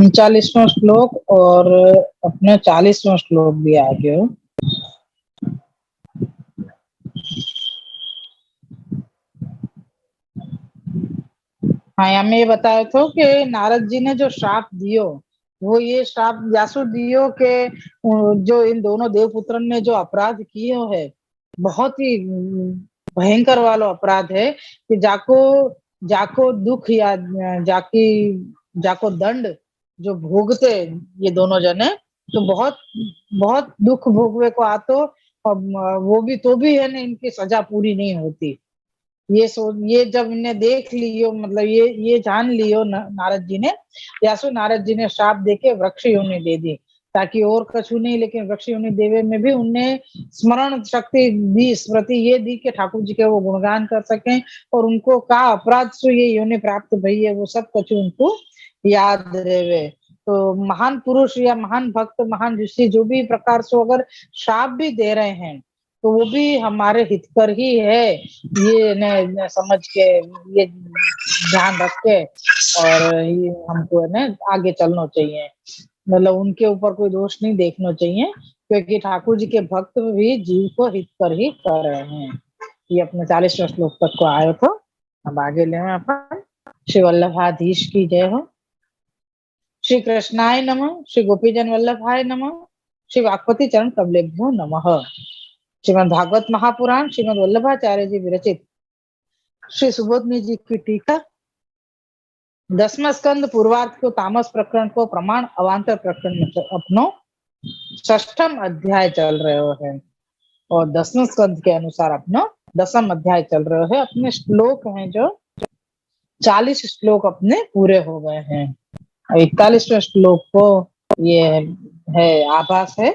39वां श्लोक और अपना 40वां श्लोक भी आ गयो। हाँ, हमें ये बताया था कि नारद जी ने जो श्राप दियो, वो ये श्राप व्यासु दियो के जो इन दोनों देवपुत्रन ने जो अपराध किए है, बहुत ही भयंकर वाला अपराध है कि जाको दुख या जाको दंड जो भोगते ये दोनों जने, तो बहुत बहुत दुख भोगवे को आतो, और वो भी तो भी है ना, इनकी सजा पूरी नहीं होती। ये जब इन्हें देख लियो, मतलब ये जान लियो नारद जी ने, यासु नारद जी ने श्राप देके वृक्ष योनि दे दी, ताकि और कछु नहीं, लेकिन वृक्ष योनि देवे में भी उन्हें स्मरण शक्ति दी, स्मृति ये दी कि ठाकुर जी के वो गुणगान कर सकें, और उनको का अपराध से ये योनि प्राप्त भई है वो सब कछु उनको याद रहे। तो महान पुरुष या महान भक्त, महान ऋषि जो भी प्रकार से अगर श्राप भी दे रहे हैं, तो वो भी हमारे हित कर ही है, ये न समझ के, ये ध्यान रख के, और ये हमको है ना आगे चलना चाहिए। मतलब उनके ऊपर कोई दोष नहीं देखना चाहिए, क्योंकि ठाकुर जी के भक्त भी जीव को हित कर ही कर रहे हैं। ये अपने 40वां श्लोक तक को आयो तो अब आगे ले अपन। श्री वल्लभाधीश की जय हो। श्री कृष्णाय नमः। श्री गोपीजन वल्लभाय नमः। श्री वाक्पति चरण कमलेभ्यो नमः। श्रीमद् भागवत महापुराण श्रीमद् वल्लभाचार्य जी विरचित श्री सुबोधनी जी की टीका 10वां स्कंद पूर्वार्थ को तामस प्रकरण को प्रमाण अवान्तर प्रकरण में अपनो 6वां अध्याय चल रहे है, और 10वें स्कंद के अनुसार अपनो 10वां अध्याय चल रहे है। अपने श्लोक हैं जो 40 श्लोक अपने पूरे हो गए हैं। 41वें श्लोक को ये है आभास है।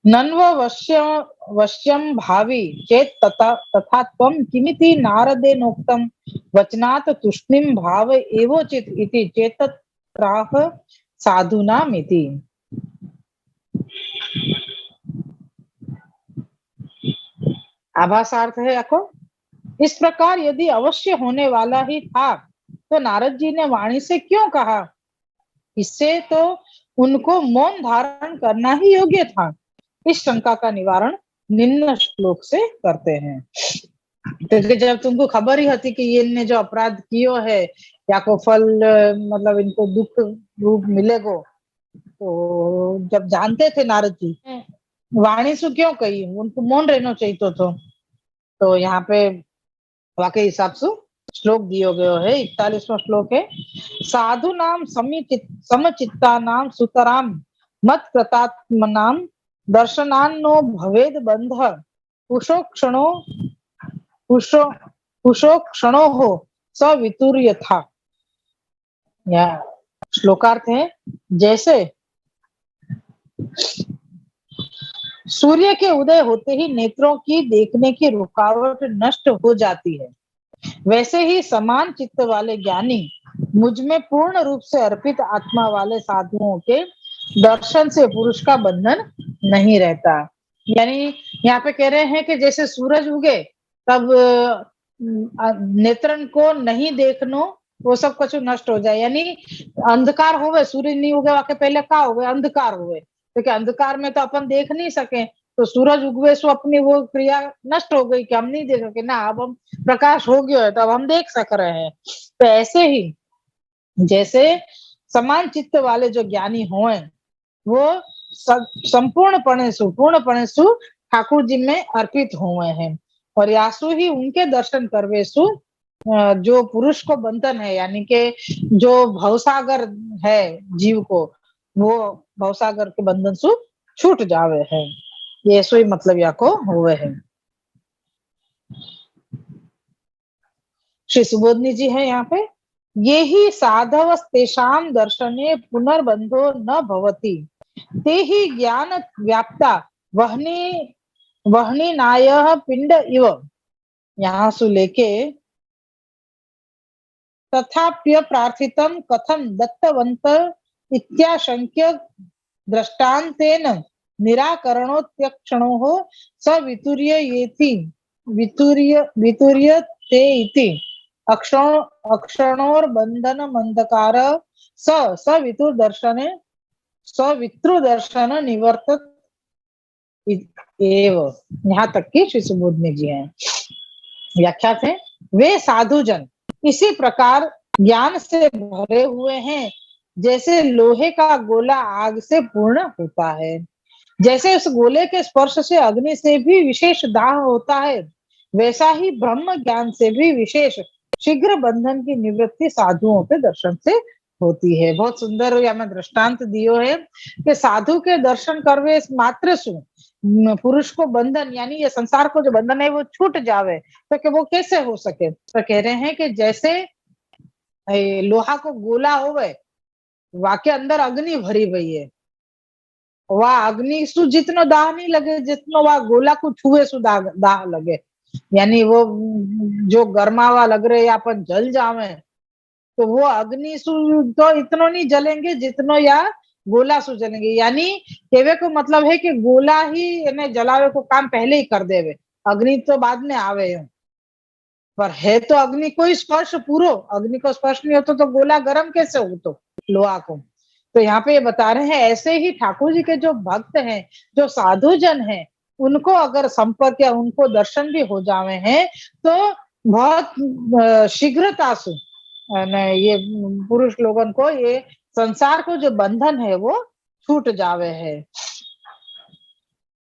नन्व वश्यम भावी चेत तथा त्वं किमिति नारदेनोक्तं वचनात् तूष्णीं भाव एवोचित इति चेतत्राह साधूनामिति। आभासार्थ है आको, इस प्रकार यदि अवश्य होने वाला ही था तो नारद जी ने वाणी से क्यों कहा? इससे तो उनको मौन धारण करना ही योग्य था। इस शंका का निवारण निम्न श्लोक से करते हैं। क्योंकि जब तुमको खबर ही होती कि ये इनने जो अपराध कियो है या को फल, मतलब इनको दुख रूप मिलेगो, तो जब जानते थे नारद जी, वाणी से क्यों कही, उनको मौन रहना चाहिए तो यहाँ पे वाकई हिसाब से श्लोक दियो गयो है। 41वां श्लोक है। साधु नाम समचित्ता नाम सुतराम मत कृतात्मनाम दर्शनान्नो भवेद बंध कुशो क्षणो हो सवितुर्य था। श्लोकार्थ है, जैसे सूर्य के उदय होते ही नेत्रों की देखने की रुकावट नष्ट हो जाती है, वैसे ही समान चित्त वाले ज्ञानी मुझ में पूर्ण रूप से अर्पित आत्मा वाले साधुओं के दर्शन से पुरुष का बंधन नहीं रहता। यानी यहाँ पे कह रहे हैं कि जैसे सूरज उगे तब नेत्रन को नहीं देखनो, वो सब कुछ नष्ट हो जाए। यानी अंधकार होवे, सूरज नहीं उगे वाके पहले का होवे, अंधकार होवे, क्योंकि अंधकार में तो अपन देख नहीं सके, तो सूरज उगवे सो अपनी वो क्रिया नष्ट हो गई कि हम नहीं देख सके ना, अब हम प्रकाश हो गया है तो अब हम देख सक रहे हैं। तो ऐसे ही जैसे समान चित्त वाले जो ज्ञानी हों, वो पूर्णपणे सु ठाकुर जी में अर्पित हुए हैं, और यासु ही उनके दर्शन करवे सु जो पुरुष को बंधन है, यानी कि जो भवसागर है जीव को, वो भवसागर के बंधन सु छूट जावे है। ये सो ही मतलब या को हुए है। श्री सुबोधनी जी है यहाँ पे। ये ही साधव तेषाम दर्शने पुनर्बंधो न भवति ते ही ज्ञान व्याप्ता वहनी नायः पिंड इव। यहाँ से लेके तथाप्य प्रार्थितम कथम दत्तवंत इत्याशंक्य दृष्टान्तेन निराकरणोत्यक्षणो स वितुर्य ते इति। अक्षण अक्षणोर बंधन मंदकार सवितु दर्शने सवितृ दर्शन निवर्तत एव। यहाँ तक की श्री सुबोधनी जी हैं व्याख्या थे। वे साधुजन इसी प्रकार ज्ञान से भरे हुए हैं जैसे लोहे का गोला आग से पूर्ण होता है। जैसे उस गोले के स्पर्श से अग्नि से भी विशेष दाह होता है, वैसा ही ब्रह्म ज्ञान से भी विशेष शीघ्र बंधन की निवृत्ति साधुओं के दर्शन से होती है। बहुत सुंदर यहाँ दृष्टांत दियो है कि साधु के दर्शन करवे मात्र सु पुरुष को बंधन यानी ये संसार को जो बंधन है वो छूट जावे, तो कि वो कैसे हो सके। तो कह रहे हैं कि जैसे लोहा को गोला होवे वाके अंदर अग्नि भरी हुई है, वह अग्नि सु जितनो दाह नहीं लगे जितनो वह गोला को छुए सु दाह लगे, यानी वो जो गर्मावा लग रहे या अपन जल जावे तो वो अग्नि सु तो इतनो नहीं जलेंगे जितनो या गोला सु जलेंगे। यानी कहवे को मतलब है कि गोला ही इन्हें जलावे को काम पहले ही कर देवे, अग्नि तो बाद में आवे। पर है तो अग्नि को स्पर्श पूरो, अग्नि को स्पर्श नहीं होता तो गोला गर्म कैसे हो तो लोहा को। तो यहाँ पे ये बता रहे हैं ऐसे ही ठाकुर जी के जो भक्त हैं, जो साधु जन हैं, उनको अगर संपर्क या उनको दर्शन भी हो जावे हैं तो बहुत शीघ्रता से ये पुरुष लोगन को ये संसार को जो बंधन है वो छूट जावे है।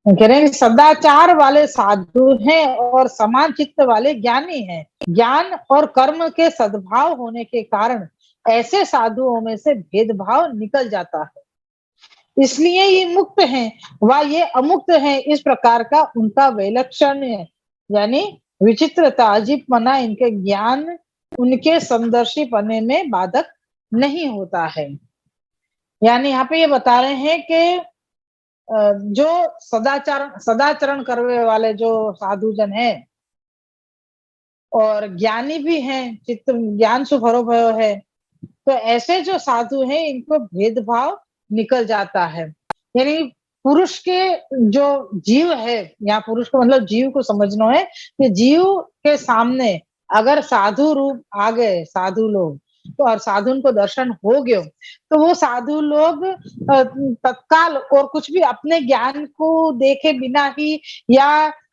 कह रहे हैं सदाचार वाले साधु हैं और समान चित्त वाले ज्ञानी हैं। ज्ञान और कर्म के सद्भाव होने के कारण ऐसे साधुओं में से भेदभाव निकल जाता है, इसलिए ये मुक्त हैं व ये अमुक्त हैं। इस प्रकार का उनका विलक्षण यानी विचित्रता अजीबपना इनके ज्ञान उनके समदर्शी पने में बाधक नहीं होता है। यानी यहाँ पे ये बता रहे हैं कि जो सदाचरण करने वाले जो साधुजन हैं और ज्ञानी भी हैं, चित्त ज्ञान से भरो भयो है, तो ऐसे जो साधु हैं इनको भेदभाव निकल जाता है। यानी पुरुष के जो जीव है, यहाँ पुरुष को मतलब जीव को समझना है कि जीव के सामने अगर साधु रूप आ गए साधु लोग तो और साधु को दर्शन हो गयो तो वो साधु लोग तत्काल और कुछ भी अपने ज्ञान को देखे बिना ही या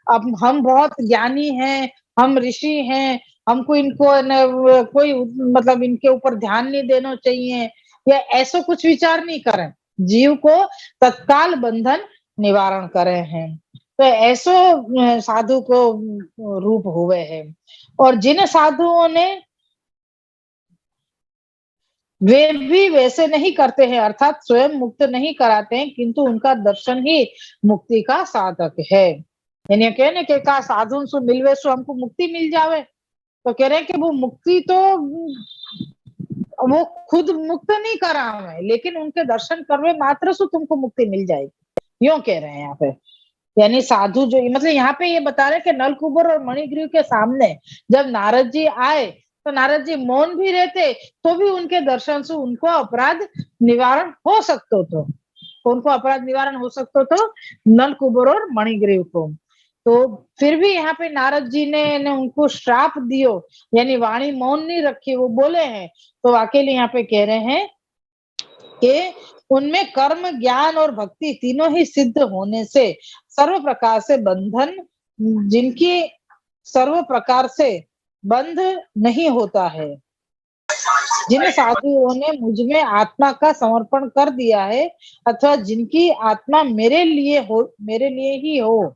अब हम बहुत ज्ञानी हैं, हम ऋषि हैं, हमको इनको न, कोई मतलब इनके ऊपर ध्यान नहीं देना चाहिए या ऐसा कुछ विचार नहीं करें, जीव को तत्काल बंधन निवारण करे हैं। तो ऐसो साधु को रूप हुए हैं। और जिन साधुओं ने वे भी वैसे नहीं करते हैं अर्थात स्वयं मुक्त नहीं कराते हैं, किंतु उनका दर्शन ही मुक्ति का साधक है। यानी कहने के का साधु से मिलवे सो हमको मुक्ति मिल जावे, तो कह रहे हैं कि वो मुक्ति तो वो खुद मुक्त नहीं करावे लेकिन उनके दर्शन करवे मात्र से तुमको मुक्ति मिल जाएगी, यूं कह रहे हैं यहाँ पे। यानी साधु जो मतलब यहाँ पे ये बता रहे कि नलकुबर और मणिग्रीव के सामने जब नारद जी आए तो नारद जी मौन भी रहते तो भी उनके दर्शन से उनको अपराध निवारण हो सकते तो उनको अपराध निवारण हो सकते तो नलकुबर और मणिग्रीव को। तो फिर भी यहाँ पे नारद जी ने उनको श्राप दियो यानी वाणी मौन नहीं रखी, वो बोले हैं। तो अकेले यहाँ पे कह रहे हैं कि उनमें कर्म ज्ञान और भक्ति तीनों ही सिद्ध होने से सर्व प्रकार से बंधन जिनकी सर्व प्रकार से बंध नहीं होता है। जिन साधुओं ने मुझ में आत्मा का समर्पण कर दिया है अथवा जिनकी आत्मा मेरे लिए ही हो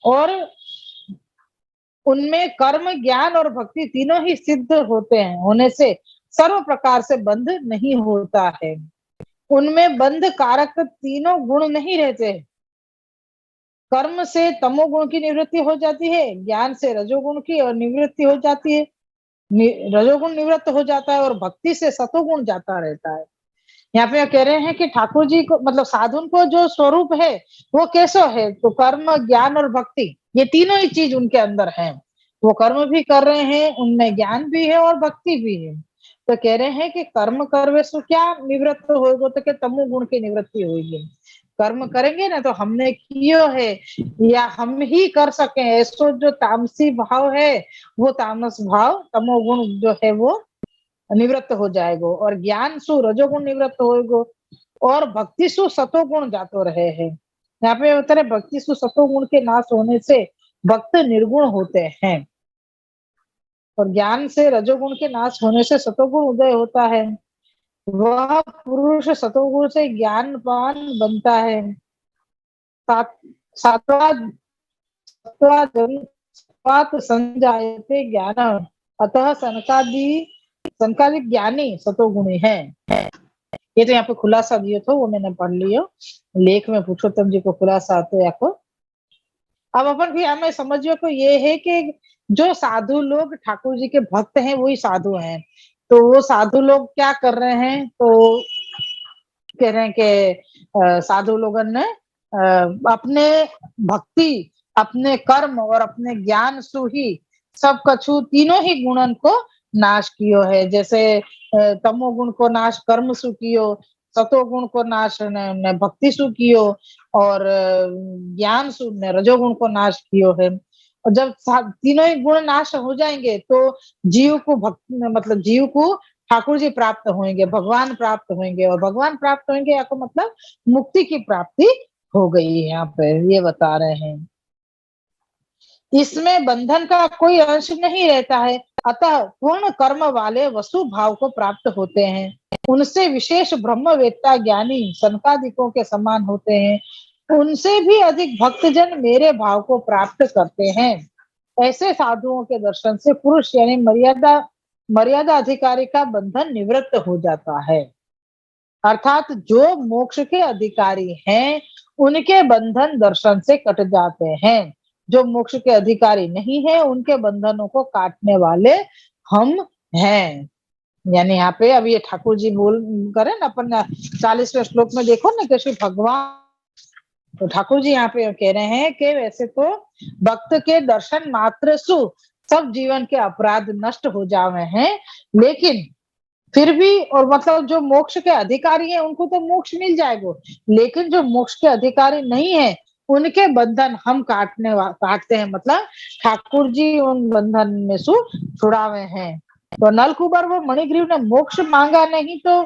और उनमें कर्म ज्ञान और भक्ति तीनों ही सिद्ध होते हैं होने से सर्व प्रकार से बंध नहीं होता है। उनमें बंध कारक तीनों गुण नहीं रहते। कर्म से तमोगुण की निवृत्ति हो जाती है, ज्ञान से रजोगुण की और निवृत्ति हो जाती है, रजोगुण निवृत्त हो जाता है और भक्ति से सतोगुण जाता रहता है। यहाँ पे कह रहे हैं कि ठाकुर जी को मतलब साधुन को जो स्वरूप है वो कैसा है, तो कर्म ज्ञान और भक्ति ये तीनों ही चीज उनके अंदर है। वो कर्म भी कर रहे हैं, उनमें ज्ञान भी है और भक्ति भी है। तो कह रहे हैं कि कर्म करवे सो क्या निवृत्त होगा, तो क्या तमो गुण की निवृत्ति होगी। कर्म करेंगे ना तो हमने कियो है या हम ही कर सके, ऐसो जो तामसी भाव है वो तामस भाव तमोगुण जो है वो निवृत्त हो जाएगा, और ज्ञान सु रजोगुण निवृत्त होएगो, और भक्ति सु सतोगुण जातो रहे हैं। यहाँ पे होता है भक्ति सु सतोगुण के नाश होने से भक्त निर्गुण होते हैं, और ज्ञान से रजोगुण के नाश होने से सतोगुण उदय होता है। वह पुरुष सतोगुण से ज्ञानवान बनता है। सात सातवा सत्वा जन्मात् संजायते ज्ञान, अतः सनकादि ज्ञानी सतोगुणी है। ये तो यहाँ पे खुलासा दियो तो वो मैंने पढ़ लियो, लेख में पुरुषोत्तम जी को खुलासा आते को। अब अपन भी हमें समझियो को ये है कि जो साधु लोग ठाकुर जी के भक्त हैं वही साधु हैं। तो वो साधु लोग क्या कर रहे हैं, तो कह रहे हैं कि साधु लोगों ने अपने भक्ति, अपने कर्म और अपने ज्ञान सु ही सब कछु तीनों ही गुणन को नाश कियो है। जैसे तमोगुण को नाश कर्म सु कियो, सतोगुण को नाश ने भक्ति सु कियो, और ज्ञान सु ने रजोगुण को नाश कियो है। और जब तीनों ही गुण नाश हो जाएंगे तो जीव को भक्ति मतलब जीव को ठाकुर जी प्राप्त होंगे, भगवान प्राप्त होंगे, और भगवान प्राप्त होंगे या तो मतलब मुक्ति की प्राप्ति हो गई है। यहाँ पे ये बता रहे हैं इसमें बंधन का कोई अंश नहीं रहता है, अतः पूर्ण कर्म वाले वसु भाव को प्राप्त होते हैं। उनसे विशेष ब्रह्मवेत्ता ज्ञानी सनकादिकों के समान होते हैं। उनसे भी अधिक भक्तजन मेरे भाव को प्राप्त करते हैं। ऐसे साधुओं के दर्शन से पुरुष यानी मर्यादा अधिकारी का बंधन निवृत्त हो जाता है। अर्थात जो मोक्ष के अधिकारी हैं उनके बंधन दर्शन से कट जाते हैं। जो मोक्ष के अधिकारी नहीं है उनके बंधनों को काटने वाले हम हैं। यानी यहाँ पे अब ये ठाकुर जी बोल करे ना, अपन 40वें श्लोक में देखो ना कि श्री भगवान, तो ठाकुर जी यहाँ पे कह रहे हैं कि वैसे तो भक्त के दर्शन मात्र सु सब जीवन के अपराध नष्ट हो जावे हैं, लेकिन फिर भी, और मतलब जो मोक्ष के अधिकारी हैं उनको तो मोक्ष मिल जाएगा, लेकिन जो मोक्ष के अधिकारी नहीं है उनके बंधन हम काटते हैं, मतलब ठाकुर जी उन बंधन में से छुड़ावे हैं। तो नलकुबर वो मणिग्रीव ने मोक्ष मांगा नहीं तो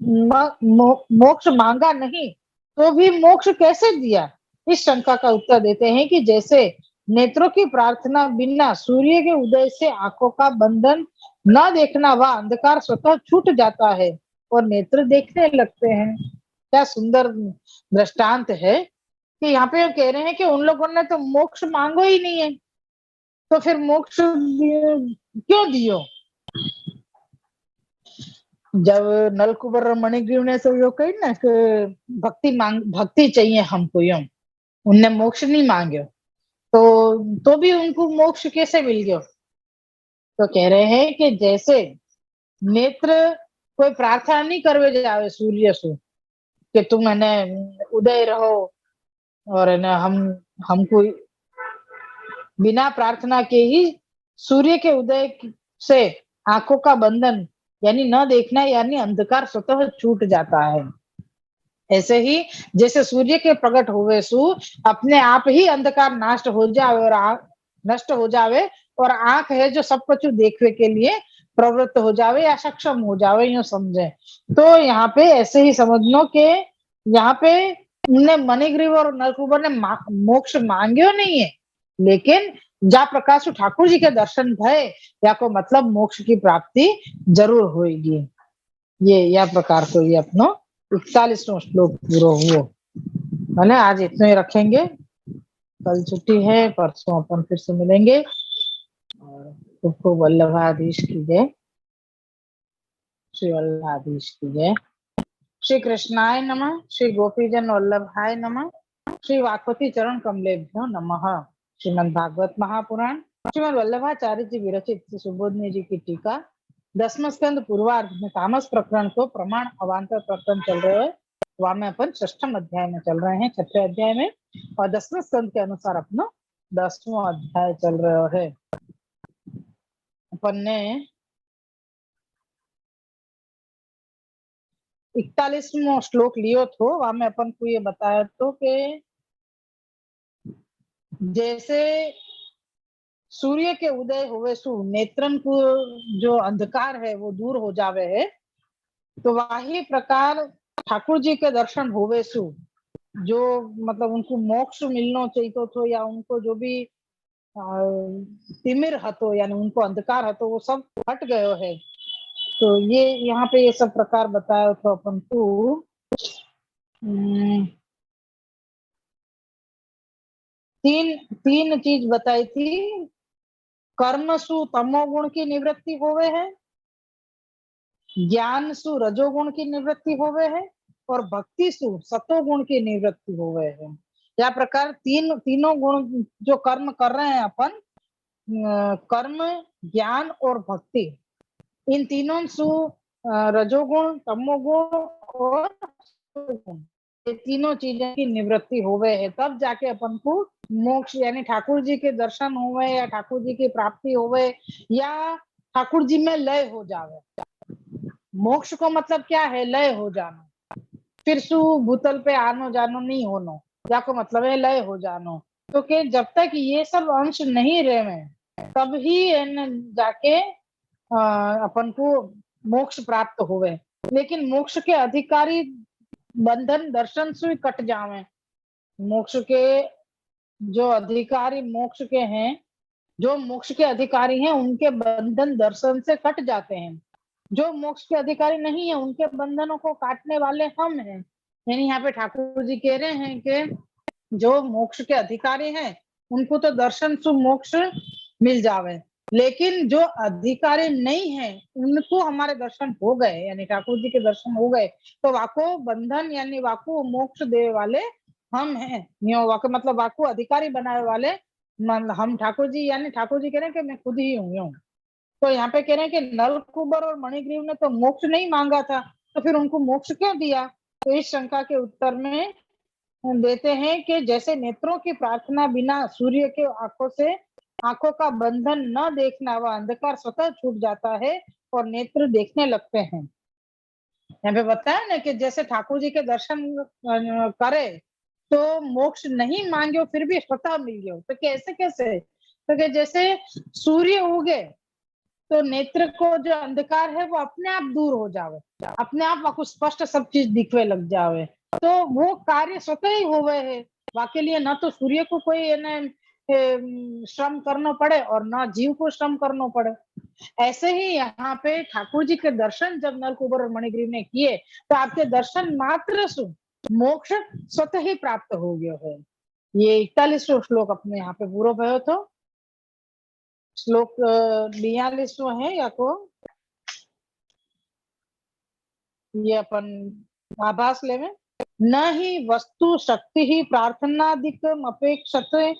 मोक्ष मांगा नहीं तो भी मोक्ष कैसे दिया, इस शंका का उत्तर देते हैं कि जैसे नेत्रों की प्रार्थना बिना सूर्य के उदय से आंखों का बंधन न देखना व अंधकार स्वतः छूट जाता है और नेत्र देखने लगते हैं। क्या सुंदर दृष्टांत है कि यहाँ पे कह रहे हैं कि उन लोगों ने तो मोक्ष मांगो ही नहीं है, तो फिर मोक्ष क्यों दियो। जब नलकुबर मणिग्रीव ने तो यो कही ना कि भक्ति चाहिए हमको, यो उनने मोक्ष नहीं मांगे तो भी उनको मोक्ष कैसे मिल गया। तो कह रहे हैं कि जैसे नेत्र कोई प्रार्थना नहीं करवे जावे सूर्य से कि तुम है उदय रहो, और है ना हमको बिना प्रार्थना के ही सूर्य के उदय से आंखों का बंधन यानी न देखना यानी अंधकार स्वतः छूट जाता है। ऐसे ही जैसे सूर्य के प्रकट हुए सु अपने आप ही अंधकार नष्ट हो जावे और नष्ट हो जावे, और आंख है जो सब कुछ देखने के लिए प्रवृत्त हो जावे या सक्षम हो जावे, यूं समझे। तो यहाँ पे ऐसे ही समझ लो कि यहाँ पे उनने मणिग्रीव और नलकुबर ने मोक्ष मांग्यो नहीं है, लेकिन जा प्रकाश ठाकुर जी के दर्शन भय या को मतलब मोक्ष की प्राप्ति जरूर होगी। ये या प्रकार को ये अपनो 41वां श्लोक पूरा हुआ। मैंने आज इतने ही रखेंगे, कल छुट्टी है, परसों अपन फिर से मिलेंगे। और सबको वल्लभाधीश की जय, श्री वल्लभाधीश की जय। श्री कृष्णाय नमः, श्री गोपीजन वल्लभाय नमः, श्री वाक्पति चरण कमलेभ्यो नमः। श्रीमद् भागवत महापुराण श्रीमद् वल्लभाचार्य जी विरचित श्री सुबोधनी जी की टीका 10वां स्कंद पूर्वार्ध में तामस प्रकरण को प्रमाण अवान्तर प्रकरण चल रहे हैं, वहां में अपन 6ठम अध्याय में चल रहे हैं, 6ठे अध्याय में, और 10वें स्कंद के अनुसार अपना 10वां अध्याय चल रहा है। अपन ने 41वां श्लोक लियो थो, वहां में अपन को ये बताया तो कि जैसे सूर्य के उदय होवे सु नेत्रन को जो अंधकार है वो दूर हो जावे है, तो वही प्रकार ठाकुर जी के दर्शन होवे सु जो मतलब उनको मोक्ष मिलना चाहिए तो या उनको जो भी तिमिर हतो यानी उनको अंधकार हतो वो सब हट गयो है। तो ये यहाँ पे ये सब प्रकार बताया तो अपन को तीन तीन चीज बताई थी। कर्म सु तमोगुण की निवृत्ति होवे है, ज्ञान सु रजोगुण की निवृत्ति होवे है, और भक्ति सु सतोगुण की निवृत्ति होवे है। या प्रकार तीनों गुण जो कर्म कर रहे हैं अपन, कर्म, ज्ञान और भक्ति, इन तीनों सु रजोगुण, तमोगुण और सतोगुण, ये तीनों चीजों की निवृत्ति होवे है, तब जाके अपन को मोक्ष यानी ठाकुर जी के दर्शन होवे या ठाकुर जी की प्राप्ति होवे या ठाकुर जी में लय हो जावे। मोक्ष को मतलब क्या है? लय हो जाना। फिर सु भूतल पे आनो जानो नहीं होनो, या को मतलब है लय हो जानो। तो कि जब तक ये सब अंश नहीं रहे तब ही जाके अपन को मोक्ष प्राप्त होवे। लेकिन मोक्ष के अधिकारी बंधन दर्शन से कट जावे। मोक्ष के जो अधिकारी मोक्ष के हैं, जो मोक्ष के अधिकारी हैं उनके बंधन दर्शन से कट जाते हैं। जो मोक्ष के अधिकारी नहीं है उनके बंधनों को काटने वाले हम हैं। यानी यहाँ पे ठाकुर जी कह रहे हैं कि जो मोक्ष के अधिकारी हैं उनको तो दर्शन सु मोक्ष मिल जावे, लेकिन जो अधिकारी नहीं है उनको हमारे दर्शन हो गए यानी ठाकुर जी के दर्शन हो गए तो वाको बंधन यानी वाको मोक्ष देने वाले हम हैं। वाको मतलब वाको अधिकारी बनाने वाले हम ठाकुर जी, यानी ठाकुर जी कह रहे हैं कि मैं खुद ही हूँ। तो यहाँ पे कह रहे हैं कि नल कुबर और मणिग्रीव ने तो मोक्ष नहीं मांगा था, तो फिर उनको मोक्ष क्यों दिया? तो इस शंका के उत्तर में देते हैं कि जैसे नेत्रों की प्रार्थना बिना सूर्य के आंखों का बंधन न देखना वह अंधकार स्वतः छूट जाता है और नेत्र देखने लगते हैं। यहाँ पे बताया ना कि जैसे ठाकुर जी के दर्शन करे तो मोक्ष नहीं मांगे फिर भी स्वतः मिल गयो। तो कैसे कैसे? तो कि जैसे सूर्य उगे तो नेत्र को जो अंधकार है वो अपने आप दूर हो जावे, अपने आप आपको स्पष्ट सब चीज दिखने लग जावे। तो वो कार्य स्वतः ही होवे है। वाके लिए न तो सूर्य को कोई श्रम करना पड़े और न जीव को श्रम करना पड़े। ऐसे ही यहाँ पे ठाकुर जी के दर्शन जब नलकुबर और मणिग्रीव ने किए तो आपके दर्शन मात्र सु मोक्ष स्वतः ही प्राप्त हो गया है। ये 41वां श्लोक अपने यहाँ पे पूरा भयो तो श्लोक 42वां है या को ये अपन आभास लेवे। न ही वस्तु शक्ति ही प्रार्थनादिकम अपेक्षते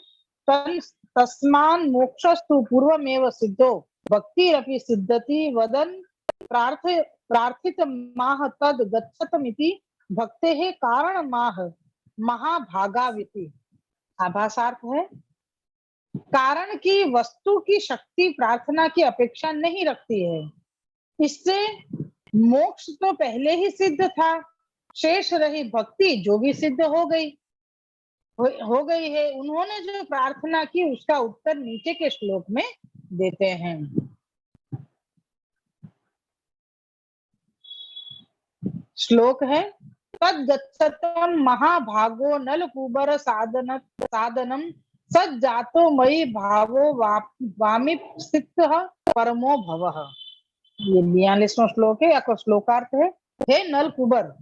तस्मान मोक्षस्तु पूर्वमेव सिद्धो भक्तिरपि सिद्धति वदन प्रार्थित माह तद गच्छतमिति भक्तेः कारण माह महाभागाविति। आभासार्थ है कारण की वस्तु की शक्ति प्रार्थना की अपेक्षा नहीं रखती है, इससे मोक्ष तो पहले ही सिद्ध था, शेष रही भक्ति जो भी सिद्ध हो गई है। उन्होंने जो प्रार्थना की उसका उत्तर नीचे के श्लोक में देते हैं। श्लोक है तद गच्छतम महाभागो नलकुबर साधनम सज्जातो मयि भावो वामी स्थितः परमो भवः। ये 42वां श्लोक है या श्लोकार्थ है। हे नलकुबर,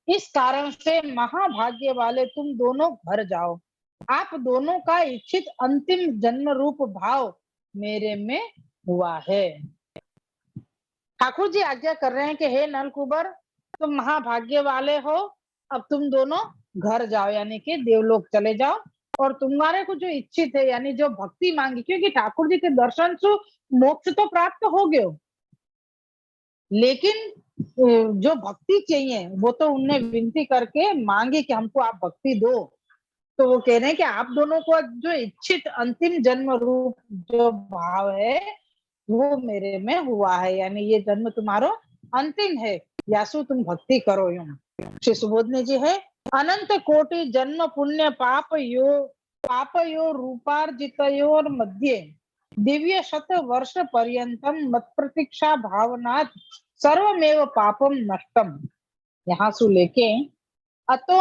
इस कारण से महाभाग्य वाले तुम दोनों घर जाओ। आप दोनों का इच्छित अंतिम जन्म रूप भाव मेरे में हुआ है। ठाकुर जी आज्ञा कर रहे हैं कि हे नलकुबर, तुम महाभाग्य वाले हो, अब तुम दोनों घर जाओ यानी कि देवलोक चले जाओ और तुम्हारे को जो इच्छित है यानी जो भक्ति मांगी, क्योंकि ठाकुर जी के दर्शन से मोक्ष तो प्राप्त हो गयो, लेकिन जो भक्ति चाहिए वो तो उनने विनती करके मांगी कि हमको आप भक्ति दो। तो वो कह रहे हैं कि आप दोनों को जो इच्छित अंतिम जन्म रूप जो भाव है वो मेरे में हुआ है, यानी ये जन्म तुम्हारो अंतिम है। यासु तुम भक्ति करो यूं। श्री सुबोधने जी है, अनंत कोटि जन्म पुण्य पापयो रूपार्जितयोर मध्ये दिव्य शत वर्ष पर्यंतम मत प्रतीक्षा भावनात् सर्वमेव पापम नष्टम। यहाँ से लेके अतो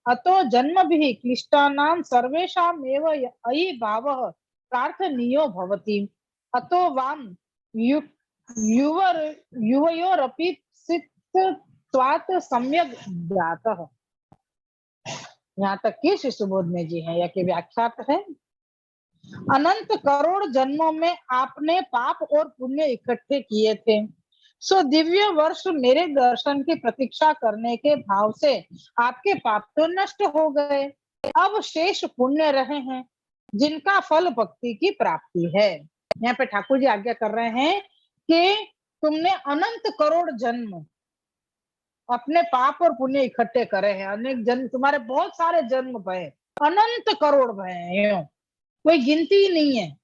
अतो जन्म भी क्लिष्टानां सर्वेषामेव अयि भावः प्रार्थनीयो भवति। अतो वाम युवर युवयोरपि सित्त्वात् सम्यक ज्ञातः। यहाँ तक की श्री सुबोधने जी है, या की व्याख्यात है। अनंत करोड़ जन्मों में आपने पाप और पुण्य इकट्ठे किए थे, सो दिव्य वर्ष मेरे दर्शन की प्रतीक्षा करने के भाव से आपके पाप तो नष्ट हो गए। अब शेष पुण्य रहे हैं, जिनका फल भक्ति की प्राप्ति है। यहाँ पे ठाकुर जी आज्ञा कर रहे हैं कि तुमने अनंत करोड़ जन्म अपने पाप और पुण्य इकट्ठे करे हैं। अनेक जन्म, तुम्हारे बहुत सारे जन्म भये, अनंत करोड़ भये, कोई गिनती ही नहीं है।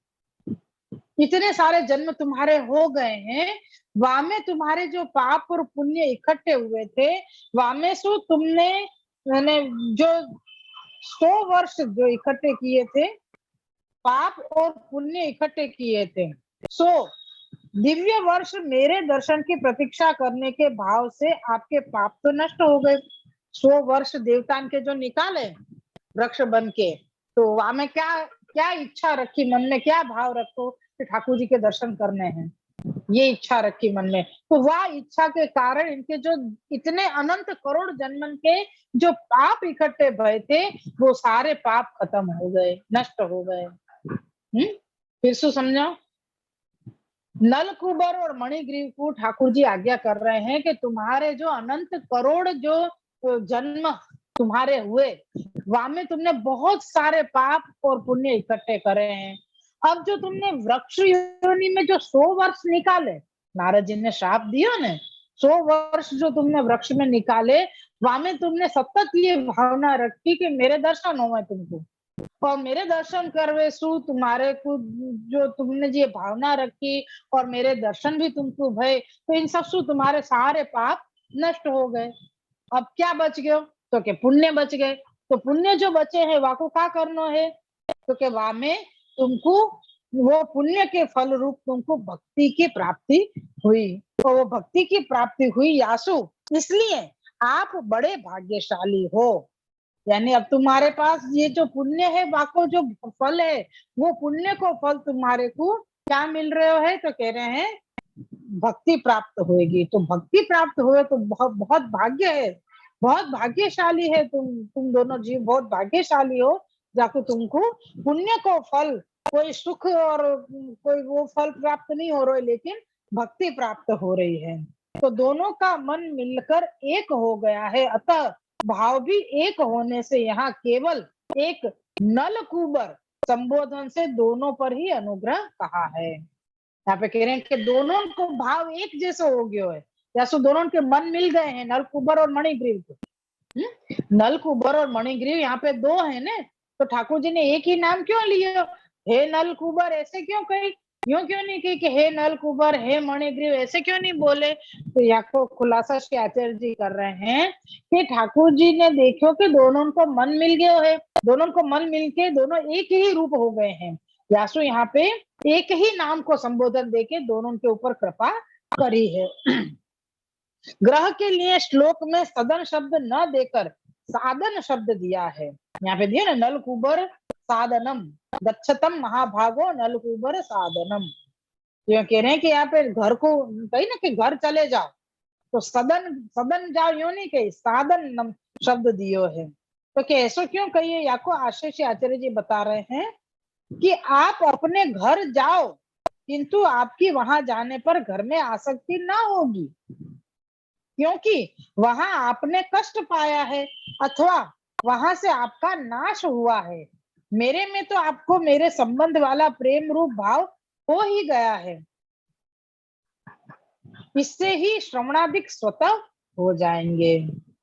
इतने सारे जन्म तुम्हारे हो गए हैं। वामे तुम्हारे जो पाप और पुण्य इकट्ठे हुए थे, वामे सु तुमने जो 100 वर्ष जो इकट्ठे किए थे, पाप और पुण्य इकट्ठे किए थे, सो दिव्य वर्ष मेरे दर्शन की प्रतीक्षा करने के भाव से आपके पाप तो नष्ट हो गए। 100 वर्ष देवतान के जो निकाले वृक्ष बन के, तो वहां में क्या क्या इच्छा रखी मन में, क्या भाव रखो कि ठाकुर जी के दर्शन करने हैं, ये इच्छा रखी मन में। तो वह इच्छा के कारण इनके जो इतने अनंत करोड़ जन्म के जो पाप इकट्ठे भये थे, वो सारे पाप खत्म हो गए, नष्ट हो गए। फिर से समझो, नलकुबर और मणिग्रीव को ठाकुर जी आज्ञा कर रहे हैं कि तुम्हारे जो अनंत करोड़ जो जन्म तुम्हारे हुए, वहां में तुमने बहुत सारे पाप और पुण्य इकट्ठे करे हैं। अब जो तुमने वृक्ष योनि में जो 100 वर्ष निकाले, नारद जी ने श्राप दिया ने, 100 वर्ष जो तुमने वृक्ष में निकाले, वहां में तुमने सतत ये भावना रखी कि मेरे दर्शन हो तुमको, और मेरे दर्शन करवे सु तुम्हारे को जो तुमने ये भावना रखी, और मेरे दर्शन भी तुमको भय, तो इन सब सु तुम्हारे सारे पाप नष्ट हो गए। अब क्या बच गयो, तो के पुण्य बच गए। तो पुण्य जो बचे हैं वाको क्या करना है, तो के वहां में तुमको वो पुण्य के फल रूप तुमको भक्ति की प्राप्ति हुई। तो वो भक्ति की प्राप्ति हुई यासु, इसलिए आप बड़े भाग्यशाली हो। यानी अब तुम्हारे पास ये जो पुण्य है, वाको जो फल है, वो पुण्य को फल तुम्हारे को क्या मिल रहे है, तो कह रहे हैं भक्ति प्राप्त होगी। तो भक्ति प्राप्त हुए तो बहुत बहुत भाग्य है, बहुत भाग्यशाली है तुम दोनों जीव बहुत भाग्यशाली हो, जाको तुमको पुण्य को फल, कोई सुख और कोई वो फल प्राप्त नहीं हो रहा है, लेकिन भक्ति प्राप्त हो रही है। तो दोनों का मन मिलकर एक हो गया है। अतः भाव भी एक होने से यहाँ केवल एक नलकुबर संबोधन से दोनों पर ही अनुग्रह कहा है। यहाँ पे कह रहे हैं कि दोनों को भाव एक जैसे हो गयो है, या सो दोनों के मन मिल गए हैं, नलकुबर और मणिग्रीव को। नलकुबर और मणिग्रीव यहाँ पे दो है ने, तो ठाकुर जी ने एक ही नाम क्यों लिया, हे नलकुबर ऐसे क्यों कही, यूं क्यों नहीं कही कि हे नलकुबर हे मणिग्रीव, ऐसे क्यों नहीं बोले। तो यहाँ को खुलासा श्री आचार्य जी कर रहे हैं कि ठाकुर जी ने देखो कि दोनों को मन मिल गया है, दोनों को मन मिलके दोनों एक ही रूप हो गए हैं। यासु यहाँ पे एक ही नाम को संबोधन देके दोनों के ऊपर कृपा करी है। ग्रह के लिए श्लोक में सदन शब्द न देकर साधन शब्द दिया है। यहाँ पे दिया ना, नलकुबर साधनम गच्छतम महाभागो नलकुबर साधनम। ये कह रहे हैं कि यहाँ पे घर को कही ना कि घर चले जाओ, तो सदन सदन जाओ यूं नहीं कही, साधन शब्द दियो है। तो कैसो क्यों कहिए, या को आशीष आचार्य जी बता रहे हैं कि आप अपने घर जाओ, किंतु आपकी वहां जाने पर घर में आसक्ति ना होगी, क्योंकि वहां आपने कष्ट पाया है अथवा वहां से आपका नाश हुआ है। मेरे में तो आपको मेरे संबंध वाला प्रेम रूप भाव हो ही गया है, इससे ही श्रवणादिक स्वतः हो जाएंगे।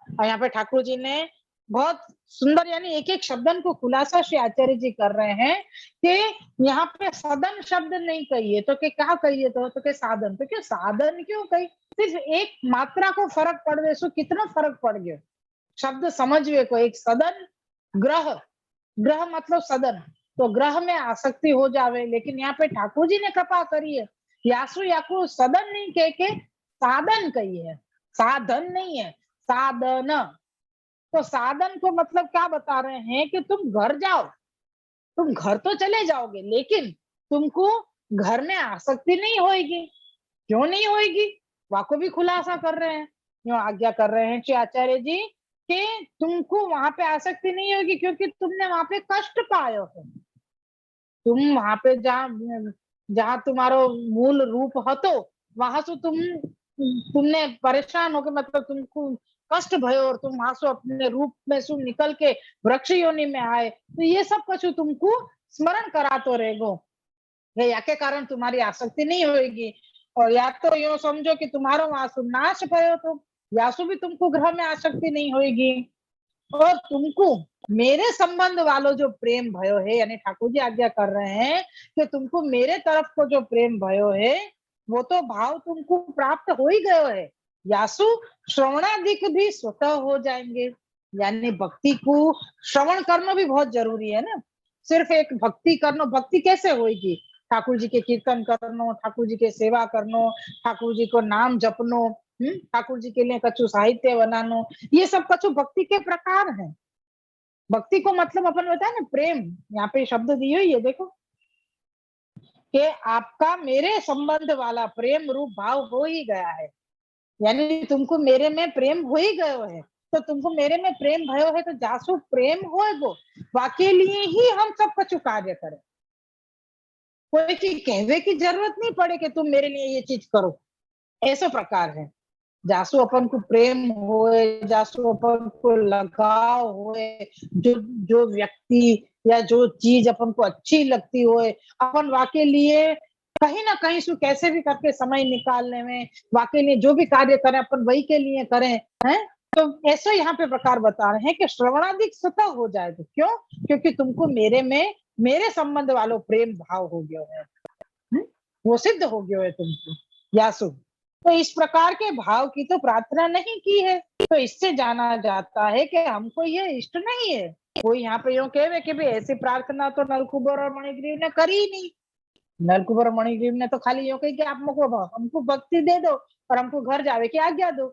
और यहाँ पे ठाकुर जी ने बहुत सुंदर, यानी एक एक शब्दन को खुलासा श्री आचार्य जी कर रहे हैं कि यहाँ पे सदन शब्द नहीं कहिए तो के क्या कहिए, तो के साधन, तो क्या साधन क्यों कही, सिर्फ एक मात्रा को फर्क पड़ गए, सो कितना फर्क पड़ गया शब्द समझवे को। एक सदन, ग्रह, ग्रह मतलब सदन, तो ग्रह में आसक्ति हो जावे, लेकिन यहाँ पे ठाकुर जी ने कृपा करी है, यासु याकू सदन नहीं कह के साधन कही है, साधन नहीं है, साधन। तो साधन को मतलब क्या बता रहे हैं कि तुम घर जाओ, तुम घर तो चले जाओगे, लेकिन तुमको घर में आसक्ति नहीं होगी। क्यों नहीं होगी, वाको भी खुलासा कर रहे हैं, क्यों आज्ञा कर रहे हैं श्री आचार्य जी कि तुमको वहां पे आसक्ति नहीं होगी, क्योंकि तुमने वहां पे कष्ट पायो है। तुम वहां पे जहाँ जहाँ तुम्हारो मूल रूप हो, तो वहां से तुमने परेशान होके, मतलब तुमको कष्ट भयो और तुम वहां से अपने रूप में से निकल के वृक्ष योनि में आए, तो ये सब कुछ तुमको स्मरण करातो रहेगो, या के कारण तुम्हारी आसक्ति नहीं होगी। और या तो यो समझो कि तुम्हारो वहां से नाश भयो, तो यासु भी तुमको ग्रह में आसक्ति नहीं होगी। और तुमको मेरे संबंध वालों जो प्रेम भयो है, यानी ठाकुर जी आज्ञा कर रहे हैं कि तुमको मेरे तरफ को जो प्रेम भयो है, वो तो भाव तुमको प्राप्त हो ही गयो है। यासु श्रवणादिक भी स्वतः हो जाएंगे, यानी भक्ति को श्रवण करना भी बहुत जरूरी है ना। सिर्फ एक भक्ति करना, भक्ति कैसे होगी, ठाकुर जी के कीर्तन करनो, ठाकुर जी के सेवा करनो, ठाकुर जी को नाम जपनो, ठाकुर जी के लिए कछु साहित्य बनानो, ये सब कछु भक्ति के प्रकार हैं। भक्ति को मतलब अपन बताए ना प्रेम, यहाँ पे शब्द दिए हुई है देखो, कि आपका मेरे संबंध वाला प्रेम रूप भाव हो ही गया है, यानी तुमको मेरे में प्रेम हो ही गयो है। तो तुमको मेरे में प्रेम भयो है, तो जासु प्रेम होएगो, वाके लिए ही हम सब कछु कार्य करें। कोई की कहवे की जरूरत नहीं पड़े कि तुम मेरे लिए ये चीज करो, ऐसे प्रकार है। जासु अपन को प्रेम होए, जासु अपन को लगाव होए, जो जो व्यक्ति या जो चीज अपन को अच्छी लगती होए, अपन वाके लिए कहीं ना कहीं से कैसे भी करके समय निकालने में, वाके लिए जो भी कार्य करें अपन वही के लिए करें, हैं। तो ऐसे यहाँ पे प्रकार बता रहे हैं कि श्रवणादिक स्वतः हो जाए, तो क्यों, क्योंकि तुमको मेरे में मेरे संबंध वालों प्रेम भाव हो गया है, वो सिद्ध हो गया है तुमको, यासु। तो इस प्रकार के भाव की तो प्रार्थना नहीं की है, तो इससे जाना जाता है कि हमको ये इष्ट नहीं है। कोई यहाँ पे यूं कहे कि भाई ऐसी प्रार्थना तो नलकुबर और मणिग्रीव ने करी ही नहीं। नलकुबर और मणिग्रीव ने तो खाली यूं कही कि आप हमको भक्ति दे दो और हमको घर जावे की आज्ञा दो,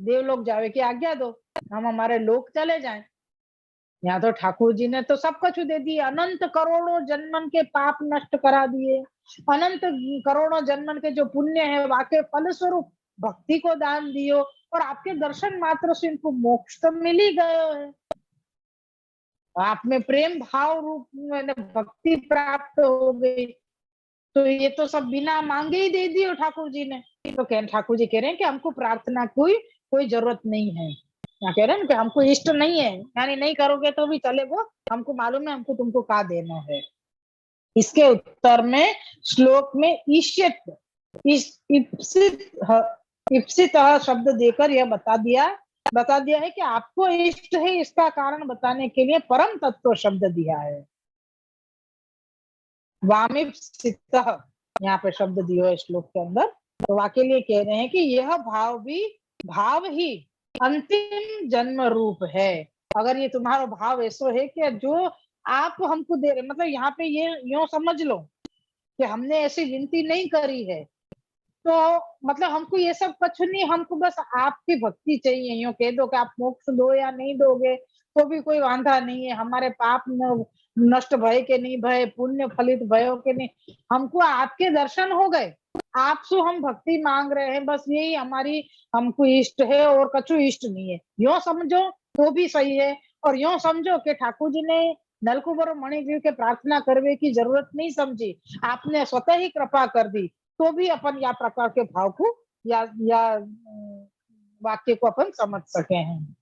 देवलोक जावे की आज्ञा दो, हम हमारे लोक चले जाएं। यहाँ तो ठाकुर जी ने तो सब कुछ दे दिए, अनंत करोड़ों जन्मन के पाप नष्ट करा दिए, अनंत करोड़ों जन्मन के जो पुण्य है वाके फल स्वरूप भक्ति को दान दियो, और आपके दर्शन मात्र से इनको मोक्ष तो मिल ही गयो है। आप में प्रेम भाव रूप में भक्ति प्राप्त हो गई, तो ये तो सब बिना मांगे ही दे दियो ठाकुर जी ने। तो ठाकुर जी कह रहे हैं कि हमको प्रार्थना कोई कोई जरूरत नहीं है। क्या कह रहे हैं कि हमको इष्ट नहीं है, यानी नहीं करोगे तो भी चलेगा, हमको मालूम है हमको तुमको क्या देना है। इसके उत्तर में श्लोक में ईष्यत इप्सित शब्द देकर यह बता दिया है कि आपको इष्ट है, इसका कारण बताने के लिए परम तत्व शब्द दिया है। वामिप्सित यहाँ पे शब्द दिया है श्लोक के अंदर, तो वाके लिए कह रहे हैं कि यह भाव ही अंतिम जन्म रूप है। अगर ये तुम्हारा भाव ऐसा है कि जो आप हमको दे रहे, मतलब यहाँ पे ये यूं समझ लो कि हमने ऐसी विनती नहीं करी है, तो मतलब हमको ये सब कुछ नहीं, हमको बस आपकी भक्ति चाहिए। यूं कह दो कि आप मोक्ष दो या नहीं दोगे तो भी कोई वांधा नहीं है, हमारे पाप नष्ट भय के नहीं भय, पुण्य फलित भयो के नहीं, हमको आपके दर्शन हो गए, आपसे हम भक्ति मांग रहे हैं, बस यही हमारी हमको इष्ट है, और कछु इष्ट नहीं है। यूं समझो तो भी सही है, और यूं समझो कि ठाकुर जी ने नलकुबर और मणिग्रीव के प्रार्थना करने की जरूरत नहीं समझी, आपने स्वतः ही कृपा कर दी, तो भी अपन या प्रकार के भाव को या वाक्य को अपन समझ सके हैं।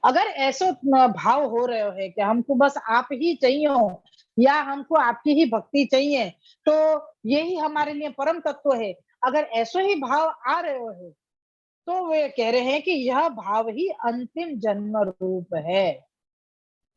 अगर ऐसा भाव हो रहे है कि हमको बस आप ही चाहिए हो, या हमको आपकी ही भक्ति चाहिए, तो यही हमारे लिए परम तत्व है, अगर ऐसा ही भाव आ रहे है, तो वे कह रहे हैं कि यह भाव ही अंतिम जन्म रूप है।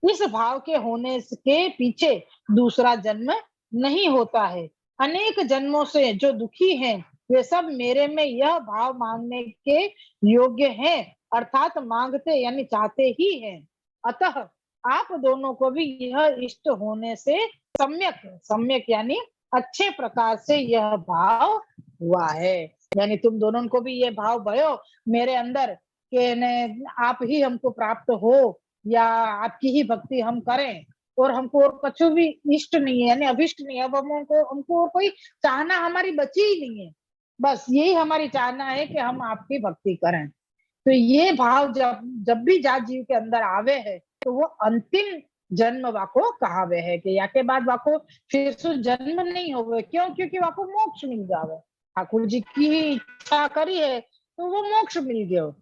इस भाव के होने के पीछे दूसरा जन्म नहीं होता है। अनेक जन्मों से जो दुखी हैं वे सब मेरे में यह भाव मांगने के योग्य हैं, अर्थात मांगते यानी चाहते ही हैं। अतः आप दोनों को भी यह इष्ट होने से सम्यक सम्यक यानी अच्छे प्रकार से यह भाव हुआ है। यानी तुम दोनों को भी ये भाव भयो मेरे अंदर कि ने आप ही हमको प्राप्त हो या आपकी ही भक्ति हम करें, और हमको और कुछ भी इष्ट नहीं है यानी अभिष्ट नहीं है। अब हमको और कोई चाहना हमारी बची ही नहीं है, बस यही हमारी चाहना है कि हम आपकी भक्ति करें। तो ये भाव जब जब भी जात जीव के अंदर आवे है तो वो अंतिम जन्म वाको कहावे है कि या के बाद वाको फिर से जन्म नहीं होवे। क्यों? क्योंकि वाको मोक्ष मिल जावे। ठाकुर जी की ही इच्छा करी है तो वो मोक्ष मिल गयो।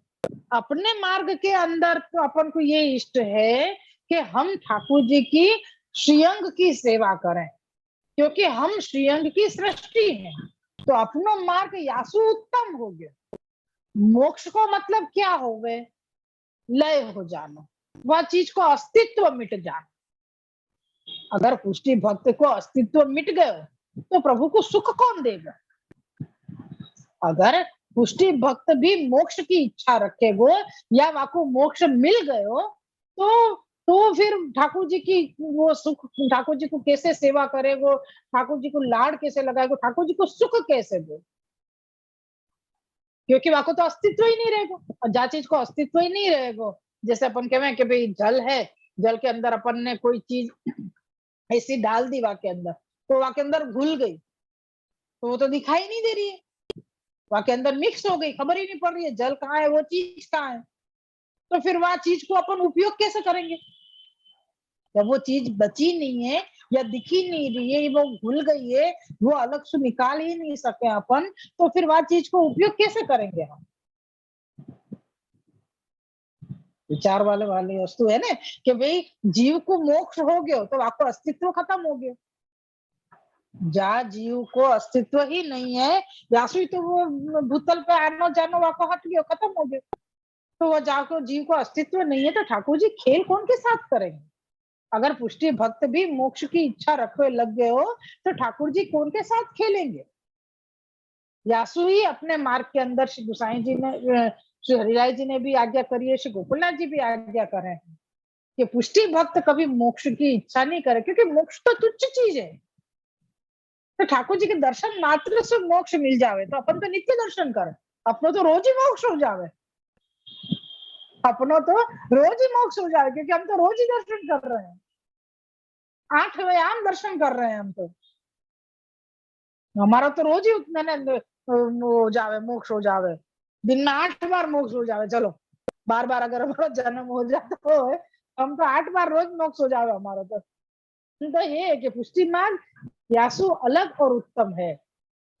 अपने मार्ग के अंदर तो अपन को ये इष्ट है कि हम ठाकुर जी की श्रीअंग की सेवा करें, क्योंकि हम श्रीअंग की सृष्टि हैं। तो अपनो मार्ग यासु उत्तम हो गया। मोक्ष को मतलब क्या हो गए? लय हो जाना, वह चीज को अस्तित्व मिट जाना। अगर पुष्टि भक्त को अस्तित्व मिट गए तो प्रभु को सुख कौन देगा? अगर पुष्टि भक्त भी मोक्ष की इच्छा रखेगो या वाको मोक्ष मिल गयो तो फिर ठाकुर जी की वो सुख, ठाकुर जी को कैसे सेवा करेगो, ठाकुर जी को लाड कैसे लगाएगो, ठाकुर जी को सुख कैसे दे? क्योंकि वाको तो अस्तित्व ही नहीं रहेगा। और जा चीज को अस्तित्व ही नहीं रहेगा, जैसे अपन कहें कि भाई जल है, जल के अंदर अपन ने कोई चीज ऐसी डाल दी वाके अंदर, तो वाके अंदर घुल गई, तो वो तो दिखाई नहीं दे रही है। वहां के अंदर मिक्स हो गई, खबर ही नहीं पड़ रही है जल कहाँ है वो चीज कहाँ है। तो फिर वह चीज को अपन उपयोग कैसे करेंगे? जब वो चीज बची नहीं है या दिखी नहीं रही है, वो घुल गई है, वो अलग से निकाल ही नहीं सके अपन, तो फिर वह चीज को उपयोग कैसे करेंगे हम? विचार वाले वाली वस्तु है ना कि भाई जीव को मोक्ष हो गया तो आपको अस्तित्व खत्म हो गया। जा जीव को अस्तित्व ही नहीं है यासु तो वो भूतल पे आनो जानो वाको हट गया, खत्म हो गया। तो वो जाको जीव को अस्तित्व नहीं है तो ठाकुर जी खेल कौन के साथ करेंगे? अगर पुष्टि भक्त भी मोक्ष की इच्छा रखे लग गए हो तो ठाकुर जी कौन के साथ खेलेंगे? यासु ही अपने मार्ग के अंदर श्री गुसाई जी ने, श्री हरिराय जी ने भी आज्ञा करी है, श्री गोकुलनाथ जी भी आज्ञा कर रहे हैं कि पुष्टि भक्त कभी मोक्ष की इच्छा नहीं करे, क्योंकि मोक्ष तो तुच्छ चीज है। तो ठाकुर जी के दर्शन मात्र से मोक्ष मिल जावे तो अपन तो नित्य दर्शन करे, अपनो तो रोज ही मोक्ष हो जावे, अपनो तो रोज ही मोक्ष हो जावे, क्योंकि हम तो रोज ही दर्शन कर रहे हैं, 8 दर्शन कर रहे हैं हम तो। हमारा तो रोज ही मैंने हो जावे, मोक्ष हो जावे, दिन में 8 बार मोक्ष हो जावे। चलो बार बार अगर हमारा जन्म हो जाता तो हम तो 8 बार रोज मोक्ष हो जावे हमारा तो ये है कि पुष्टि मार्ग यासु अलग और उत्तम है।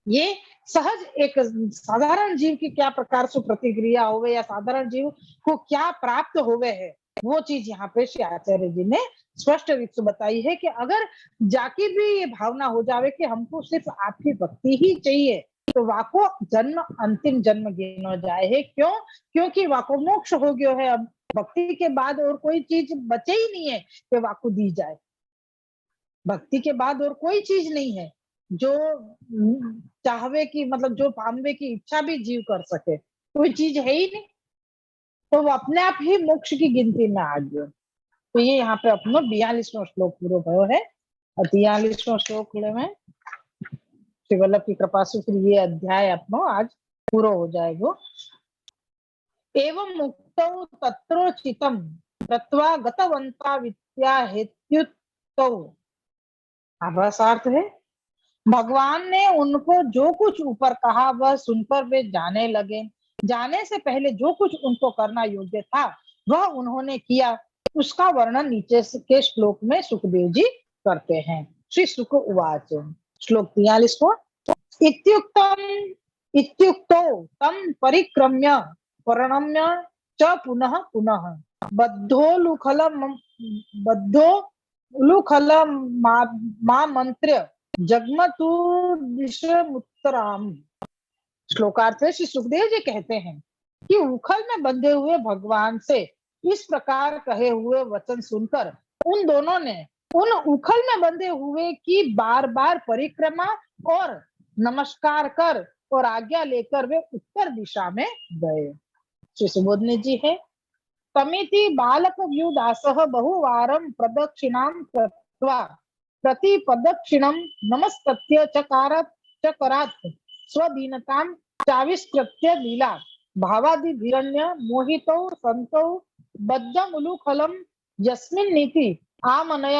ये सहज एक साधारण जीव की क्या प्रकार से प्रतिक्रिया होवे या साधारण जीव को क्या प्राप्त होवे है, वो चीज यहाँ पे श्री आचार्य जी ने स्पष्ट रूप से बताई है कि अगर जाके भी ये भावना हो जावे कि हमको सिर्फ आपकी भक्ति ही चाहिए तो वाको जन्म अंतिम जन्म गिनो जाए है। क्यों? क्योंकि वाको मोक्ष हो गयो है, अब भक्ति के बाद और कोई चीज बचे ही नहीं है कि वाको दी जाए। भक्ति के बाद और कोई चीज नहीं है जो चाहवे की मतलब जो पामवे की इच्छा भी जीव कर सके, कोई चीज है ही नहीं, तो वो अपने आप ही मोक्ष की गिनती में आ गयो। तो ये यहाँ पे अपनो 42वां श्लोक पूरा भयो है। और 43वां श्लोक में श्री वल्लभ की कृपा से फिर ये अध्याय अपनो आज पूरा हो जाएगा। एवं मुक्तौ तत्रोचितम तत्वा गतवंता विद्या हेत्युक्तौ। अर्थ है भगवान ने उनको जो कुछ ऊपर कहा वह सुनकर वे जाने लगे। जाने से पहले जो कुछ उनको करना योग्य था वह उन्होंने किया। उसका वर्णन नीचे के श्लोक में सुखदेव जी करते हैं। श्री सुक उवाच, श्लोक 43 को इत्युक्तम इत्युक्तो तम परिक्रम्य प्रणम्य च पुनः पुनः बद्धो मा मंत्र जगमतुर्दिशमुत्तराम। श्लोकार्थ श्री सुखदेव जी कहते हैं कि उखल में बंधे हुए भगवान से इस प्रकार कहे हुए वचन सुनकर उन दोनों ने उन उखल में बंधे हुए की बार बार परिक्रमा और नमस्कार कर और आज्ञा लेकर वे उत्तर दिशा में गए। श्री सुबोधनी जी है, तमिति बालक व्युदासः बहुवारं प्रदक्षिणां कृत्वा प्रतिप्रदक्षिणं नमस्कृत्य चकारात् स्वदीनतां चाविष्कृत्य लीला भावादिभिरण्य मोहितौ सन्तौ बद्धमुलुखलं यस्मिन् नीति आमनय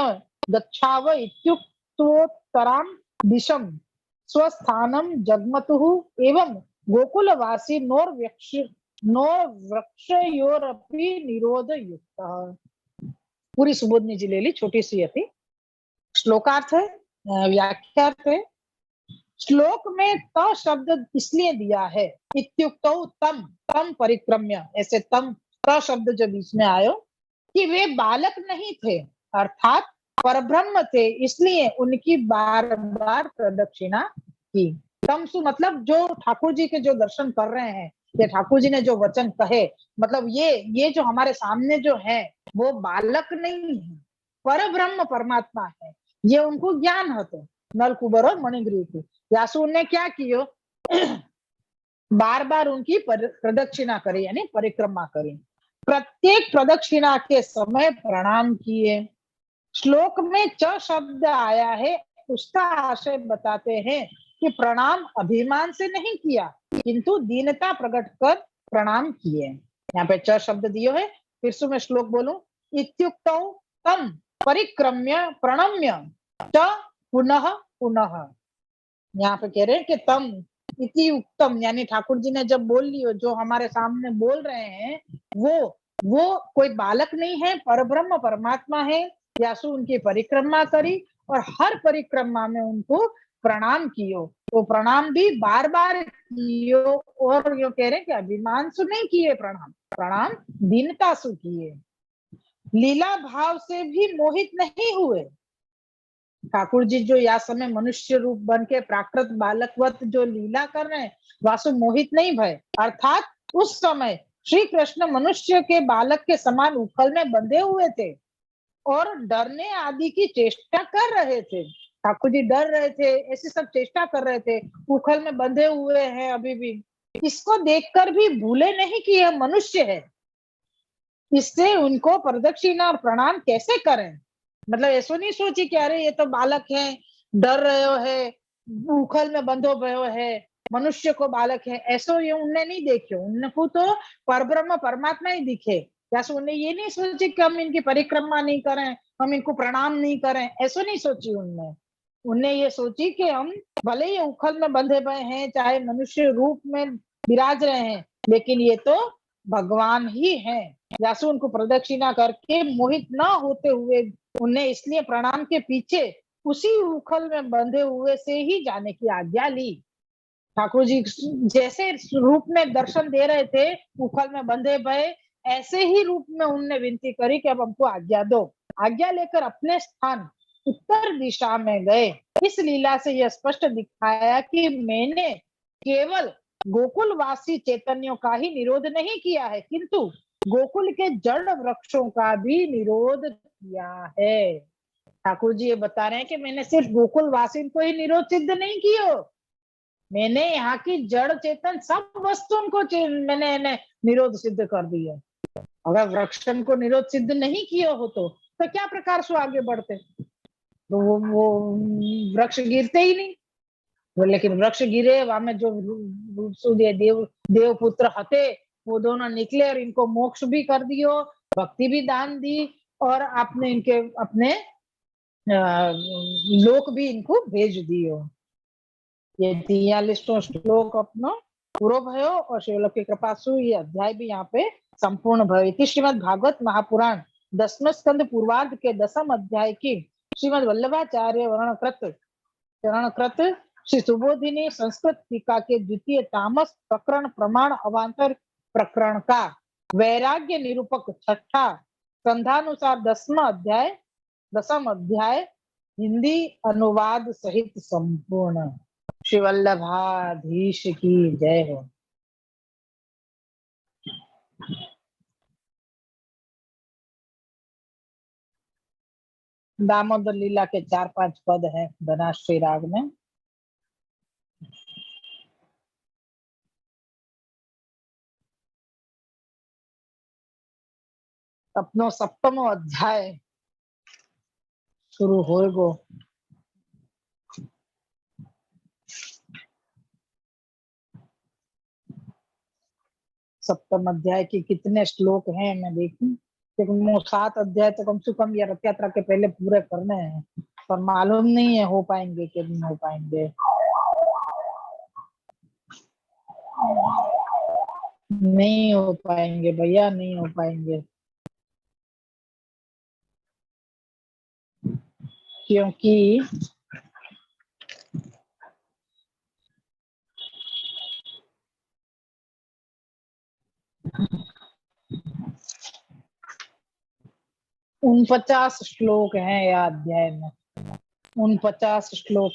गच्छाव इत्युक्तोत्तरां दिशं स्वस्थानं जग्मतुः एवं गोकुलवासी वृक्षयोरपि निरोध युक्त। पूरी सुबोधनी जी ले ली, छोटी सी थी। श्लोकार्थ है, व्याख्यार्थ है। श्लोक में त शब्द इसलिए दिया है, इत्युक्तौ तम तम परिक्रम्य, ऐसे तम त शब्द जो बीच में आयो कि वे बालक नहीं थे अर्थात परब्रह्म थे, इसलिए उनकी बार बार प्रदक्षिणा की। तमसु मतलब जो ठाकुर जी के जो दर्शन कर रहे हैं, ये ठाकुर जी ने जो वचन कहे, मतलब ये जो हमारे सामने जो है वो बालक नहीं है, परब्रह्म परमात्मा है। ये उनको ज्ञान होते नलकुबर और मणिग्रीव की। व्यासुर ने क्या किया, बार बार उनकी प्रदक्षिणा करी, यानी परिक्रमा करी। प्रत्येक प्रदक्षिणा के समय प्रणाम किए। श्लोक में च शब्द आया है, उसका आशय बताते हैं कि प्रणाम अभिमान से नहीं किया, किंतु दीनता प्रकट कर प्रणाम किए। यहाँ पे च शब्द दियो है, फिर से मैं श्लोक बोलूं, इत्युक्तौ तम परिक्रम्य प्रणम्य च पुनः पुनः। यहाँ पे कह रहे हैं कि तम इति उत्तम, यानी ठाकुर जी ने जब बोल लियो, जो हमारे सामने बोल रहे हैं वो कोई बालक नहीं है, परब्रह्म परमात्मा है। व्यासु उनकी परिक्रमा करी और हर परिक्रमा में उनको प्रणाम कियो, तो प्रणाम भी बार बार कियो। और यो कह रहे हैं कि अभिमान से नहीं किए प्रणाम, प्रणाम दीनता से किए। लीला भाव से भी मोहित नहीं हुए। ठाकुर जी जो या समय मनुष्य रूप बन के प्राकृत बालकवत जो लीला कर रहे हैं, वासु मोहित नहीं भय, अर्थात उस समय श्री कृष्ण मनुष्य के बालक के समान उखल में बंधे हुए थे और डरने आदि की चेष्टा कर रहे थे। ठाकुर जी डर रहे थे, ऐसी सब चेष्टा कर रहे थे, उखल में बंधे हुए हैं अभी भी। इसको देखकर भी भूले नहीं कि यह मनुष्य है, इससे उनको प्रदक्षिणा और प्रणाम कैसे करें। मतलब ऐसो नहीं सोची कि अरे ये तो बालक है, डर रहे है, उखल में बंधो भयो है, मनुष्य को बालक है, ऐसो ये उनने नहीं देखे। उनको तो परब्रह्म परमात्मा ही दिखे। जैसे उन्हें ये नहीं सोची कि हम इनकी परिक्रमा नहीं करें, हम इनको प्रणाम नहीं करें, ऐसो नहीं सोची उनने। उनने ये सोची कि हम भले ही उखल में बंधे भय हैं, चाहे मनुष्य रूप में विराज रहे हैं, लेकिन ये तो भगवान ही है। व्यासु उनको प्रदक्षिणा करके मोहित न होते हुए उन्हें इसलिए प्रणाम के पीछे उसी उखल में बंधे हुए से ही जाने की आज्ञा ली। ठाकुर जी जैसे रूप में दर्शन दे रहे थे उखल में बंधे भय, ऐसे ही रूप में उनने विनती करी कि अब हमको आज्ञा दो। आज्ञा लेकर अपने स्थान उत्तर दिशा में गए। इस लीला से यह स्पष्ट दिखाया कि मैंने केवल गोकुलवासी चैतन्यों का ही निरोध नहीं किया है, किंतु गोकुल के जड़ वृक्षों का भी निरोध किया है। ठाकुर जी ये बता रहे हैं कि मैंने सिर्फ गोकुलवासी को ही निरोध सिद्ध नहीं किया, मैंने यहाँ की जड़ चेतन सब वस्तुओं को मैंने निरोध सिद्ध कर दिया। अगर वृक्षन को निरोध सिद्ध नहीं किया हो तो क्या प्रकार से आगे बढ़ते, तो वो वृक्ष गिरते ही नहीं। लेकिन वृक्ष गिरे, वहां में जो देव पुत्र हते वो दोनों निकले और इनको मोक्ष भी कर दियो, भक्ति भी दान दी, और आपने इनके अपने लोक भी इनको भेज दियो। ये 43वां श्लोक अपनो पूरो भयो और शिवलोक की कृपा से ये अध्याय भी यहाँ पे संपूर्ण भयो। इति श्रीमद् भागवत महापुराण 10वें स्कंद पूर्वार्ध के 10वें अध्याय की श्रीमद् वल्लभाचार्य चरणकृत श्री सुबोधिनी संस्कृत टीका के द्वितीय तामस प्रकरण प्रमाण अवान्तर प्रकरण का वैराग्य निरूपक छठा संधानुसार 10वां अध्याय हिंदी अनुवाद सहित संपूर्ण। श्री वल्लभाधीश की जय हो। दामोदर लीला के 4-5 पद हैं धनाश्री राग में। अपनो 7वां अध्याय शुरू होएगो। सप्तम अध्याय के कितने श्लोक हैं मैं देखूं, क्योंकि वो 7 अध्याय तो कम से कम या रथ यात्रा के पहले पूरे करने हैं, पर मालूम नहीं है हो पाएंगे कि नहीं हो पाएंगे। नहीं हो पाएंगे भैया, नहीं हो पाएंगे, क्योंकि उन 50 श्लोक हैं या अध्याय में, उन 50 श्लोक